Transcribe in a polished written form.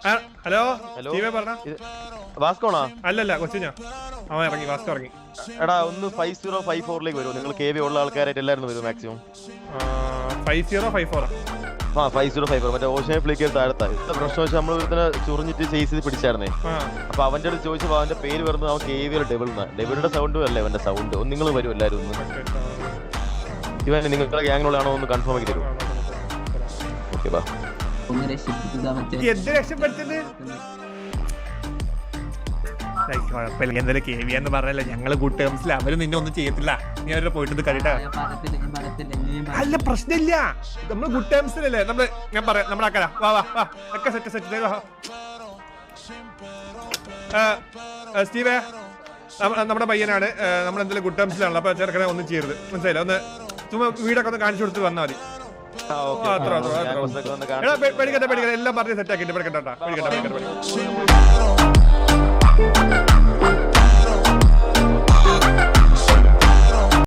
Hello സ്റ്റീവേ പറഞ്ഞ വാസ്കോണാ? അല്ലല്ല കൊച്ചിനാ. അവൻ ഇറങ്ങി, വാസ്കോ ഇറങ്ങി. എടാ ഒന്ന് 5054 വരുമോ? നിങ്ങൾ കെ വി ഉള്ള ആൾക്കാരായിട്ട് എല്ലാവരും വരും മാക്സിമം. 5054 ആ 5054 മറ്റേ ഓഷൻ ഫ്ലിക്ക് താഴത്താ. പ്രശ്നം വെച്ചാൽ നമ്മൾ ഇതിനെ ചുറിഞ്ഞിട്ട് ചേസ് ചെയ്ത് പിടിച്ചായിരുന്നേ. അപ്പൊ അവന്റെ അടുത്ത് ചോദിച്ചപ്പോൾ അവന്റെ പേര് വരുന്നത് അവൻ കെ വി ഡെവിളിന്റെ സൗണ്ടും അല്ലേ അവന്റെ സൗണ്ട്. നിങ്ങൾ വരും എല്ലാവരും ഒന്ന്. ഇവൻ നിങ്ങളുടെ ഗ്യാങ്ങിനുള്ളതാണോ ഒന്ന് കൺഫേം ആക്കി തരും. ഓക്കെ ബാ. എന്ത് രക്ഷപ്പെടുത്തത്? എന്തായാലും കെ വി എന്ന് പറഞ്ഞല്ലേ, ഞങ്ങള് ഗുഡ് ടേംസിൽ. അവര് നിന്നെ ഒന്നും ചെയ്യത്തില്ല. നീ അവരുടെ പോയിട്ട് കഴിട്ടാ. അല്ല പ്രശ്നമില്ല, നമ്മള് ഗുഡ് ടേംസിലല്ലേ. നമ്മള് ഞാൻ പറയാം നമ്മുടെ ആക്കാരാ. വാ വാ വാ ഒക്കെ സെറ്റ് സ്റ്റീവേ, നമ്മുടെ പയ്യനാണ്. നമ്മളെന്തായാലും ഗുഡ് ടേംസിലാണല്ലോ. അപ്പൊ ചെറുക്കനെ ഒന്നും ചെയ്യരുത്, മനസ്സിലായില്ല. ഒന്ന് ചുമ്മാ വീടൊക്കെ ഒന്ന് കാണിച്ചു കൊടുത്ത് വന്നാൽ മതി. പേടിക്കട്ടെ, എല്ലാം പറഞ്ഞ് സെറ്റ് ആക്കിട്ട് പേടിക്കട്ടെ.